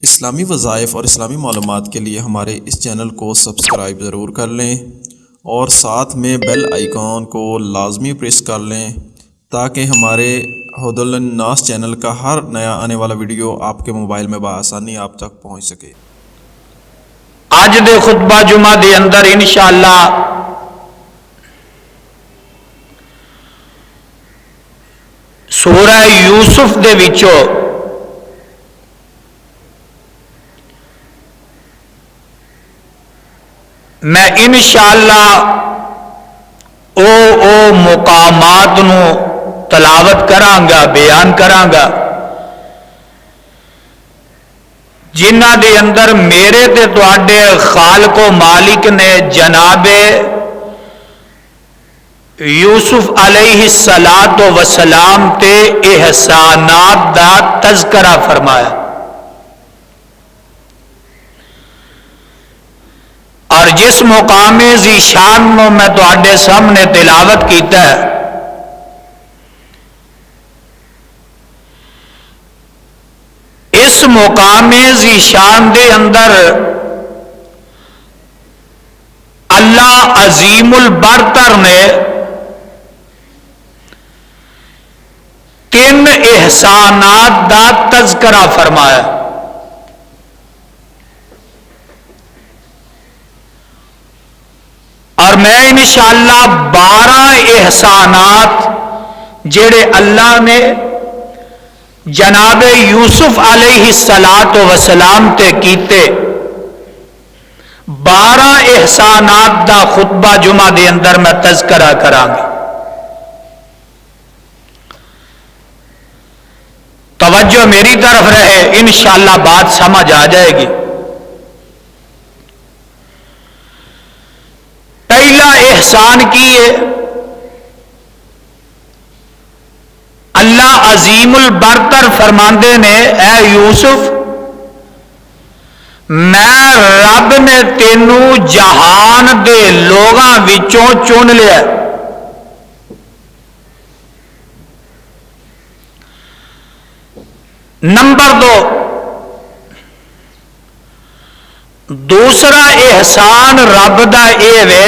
اسلامی وظائف اور اسلامی معلومات کے لیے ہمارے اس چینل کو سبسکرائب ضرور کر لیں اور ساتھ میں بیل آئیکن کو لازمی پریس کر لیں تاکہ ہمارے ہدی للناس چینل کا ہر نیا آنے والا ویڈیو آپ کے موبائل میں بآسانی آپ تک پہنچ سکے۔ اج دے خطبہ جمعہ دے اندر انشاءاللہ سورہ یوسف دے وچوں میں انشاءاللہ او مقامات نو تلاوت کرانگا، بیان کرانگا جنہ دے اندر میرے تے تواڈے خالق و مالک نے جناب یوسف علیہ السلام تے احسانات دا تذکرہ فرمایا، اور جس مقام ذی شان نو میں تواڈے سامنے تلاوت کیتا ہے اس مقام ذی شان دے اندر اللہ عظیم البرتر نے تین احسانات دا تذکرہ فرمایا، اور میں انشاءاللہ 12 احسانات جڑے اللہ نے جناب یوسف علیہ السلام تے کیتے 12 احسانات دا خطبہ جمعہ دے اندر میں تذکرہ کرانگا۔ توجہ میری طرف رہے، انشاءاللہ بات سمجھ آ جائے گی۔ پہلا احسان کیے اللہ عظیم البرتر فرماندے نے اے یوسف میں رب نے تینوں جہان دے لوگاں وچوں چن لیا۔ نمبر 2، دوسرا احسان رب دا اے وے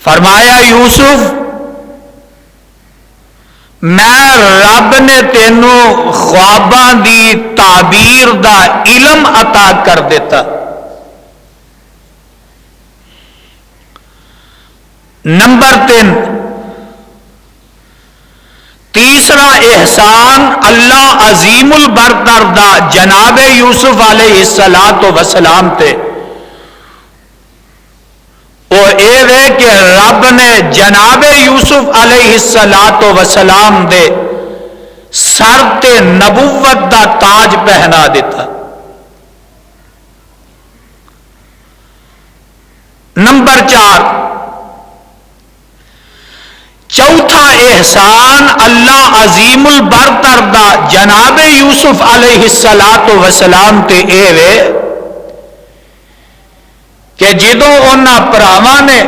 فرمایا یوسف میں رب نے تینوں خواباں دی تعبیر دا علم عطا کر دیتا۔ نمبر 3، تیسرا احسان اللہ عظیم البرتر دا جناب یوسف علیہ السلام تے او اے وے کہ رب نے جناب یوسف علیہ السلام دے سر تے نبوت دا تاج پہنا دیتا۔ نمبر 4، چوتھا احسان اللہ عظیم البرتر دا جناب یوسف علیہ السلام تے اے وے کہ جدوں انہاں پراواں نے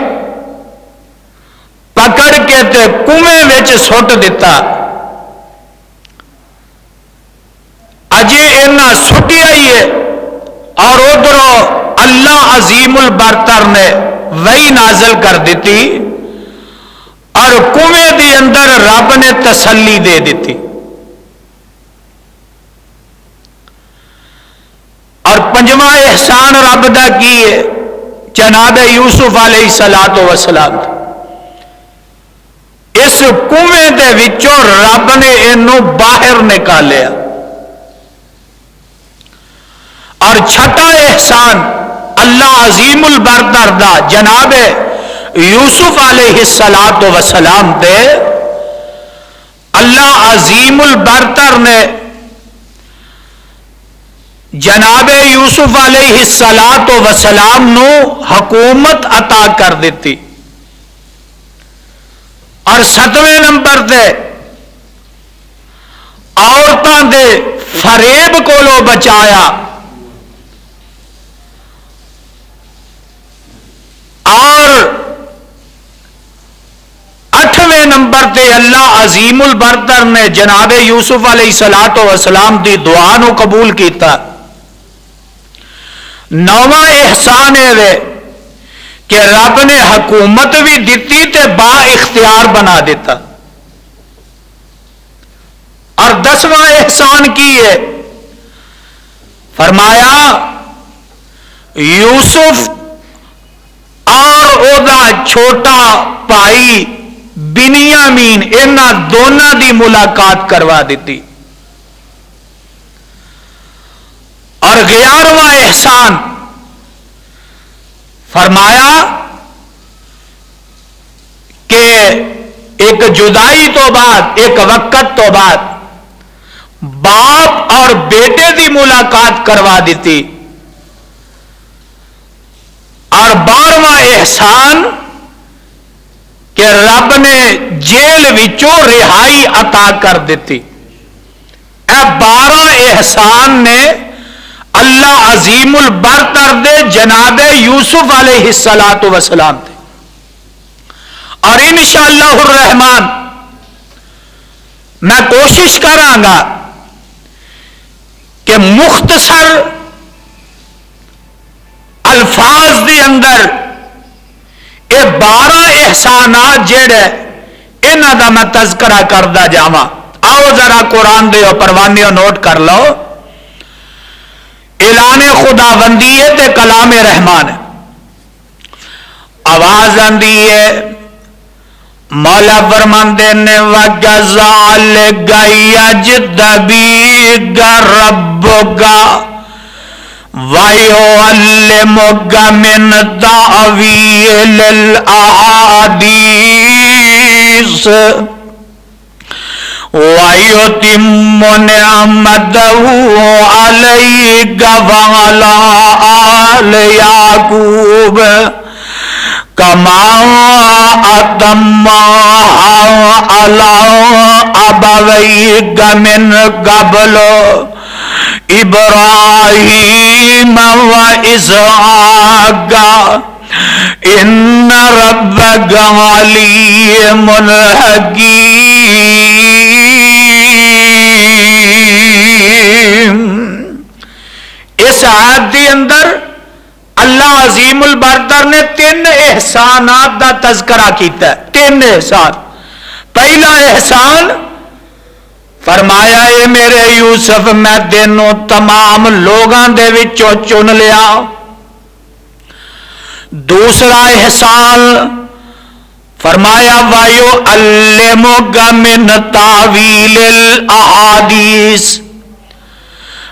پکڑ کے تے کنویں وچ سٹ دیتا، اجے انہاں سٹیا ہی ہے اور ادھروں اللہ عظیم البرتر نے وحی نازل کر دیتی اور کنویں دے اندر رب نے تسلی دے دیتی۔ اور پنجواں احسان رب دا کی ہے جناب یوسف علیہ السلام اس کنویں دے وچوں رب نے انہوں باہر نکالیا۔ اور چھٹا احسان اللہ عظیم البرتر دا جناب یوسف علیہ السلام تے اللہ عظیم البرتر نے جناب یوسف علیہ السلام نو حکومت عطا کر دیتی۔ اور 7ویں نمبر تے عورتاں دے فریب کولو بچایا، اور 8ویں نمبر تے اللہ عظیم البرتر نے جناب یوسف علیہ السلام دی دعا نو قبول کیتا. نواں احسان ہے کہ رب نے حکومت بھی دیتی تے با اختیار بنا دیتا. اور 10واں احسان کی ہے؟ فرمایا یوسف اور او دا چھوٹا بھائی بنیامین انہاں دونوں دی ملاقات کروا دیتی. اور 11واں احسان فرمایا کہ ایک جدائی تو بعد، ایک وقت تو بعد باپ اور بیٹے دی ملاقات کروا دیتی. اور 12واں احسان کہ رب نے جیل وچوں رہائی عطا کر دیتی. اے 12 احسان نے اللہ عظیم البرتر دے جناب یوسف علیہ السلام تے. اور انشاءاللہ الرحمن میں کوشش کراں گا کہ مختصر الفاظ دے اندر یہ 12 احسانات جڑے انہاں دا میں تذکرہ کردا جاواں. آؤ ذرا قرآن دے پروانیوں نوٹ کر لو. اعلان خداوندی ہے تے کلام رحمان ہے. آواز آندی ہے مولا فرماندے نے وَكَذَلِكَ يَجْتَبِيكَ رَبُّكَ وَيُعَلِّمُكَ مِنْ تَأْوِيلِ الْأَحَادِيثِ وَيُتِمُّ نِعْمَتَهُ عَلَيْكَ وَعَلَى آلِ يَعْقُوبَ كَمَا أَتَمَّهَا عَلَى أَبَوَيْكَ مِنْ قَبْلُ إِبْرَاهِيمَ وَإِسْحَاقَ إِنَّ رَبَّكَ عَلِيمٌ حَكِيمٌ. اس آیت کے اندر اللہ عظیم البرتر نے 3 احسانات دا تذکرہ کیتا ہے. 3 احسان. پہلا احسان فرمایا اے میرے یوسف میں تینوں تمام لوگاں دے وچوں چن لیا. دوسرا احسان فرمایا وَيُعَلِّمُكَ مِنْ تَأْوِيلِ الْأَحَادِيثِ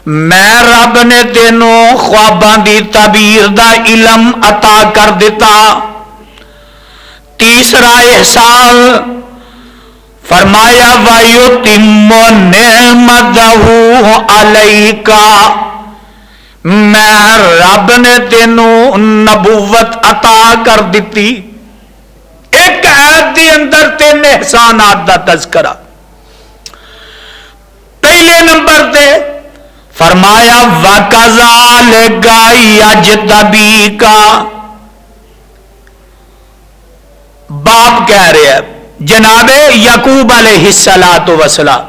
میں رب نے تینوں خواباں دی تعبیر دا علم عطا کر دیتا. تیسرا احسان فرمایا وَيُتِمُّ نِعْمَتَهُ عَلَيْكَ میں رب نے تینوں نبوت عطا کر دیتی. ایک آیت دی اندر 3 احسانات دا تذکرہ. پہلے نمبر تے فرمایا وَكَذَلِكَ يَجْتَبِيكَ باپ کہہ رہے ہیں جناب یعقوب علیہ السلام.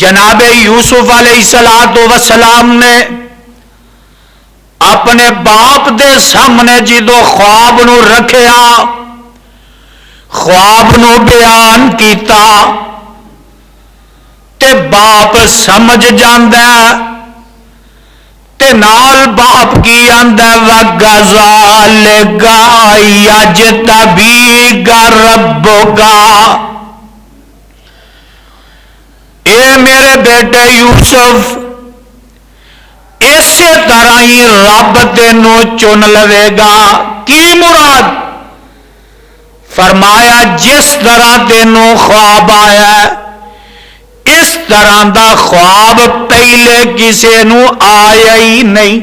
جناب یوسف علیہ السلام نے اپنے باپ دے سامنے جدو خواب نو رکھیا، خواب نو بیان کیتا تے باپ سمجھ جاندا تے نال باپ کی آندا وَكَذَلِكَ يَجْتَبِيكَ رَبُّكَ اے میرے بیٹے یوسف اسی طرح ہی رب تینوں چن لے گا. کی مراد؟ فرمایا جس طرح تینوں خواب آیا اس طرح دا خواب پہلے کسی نو آیا ہی نہیں.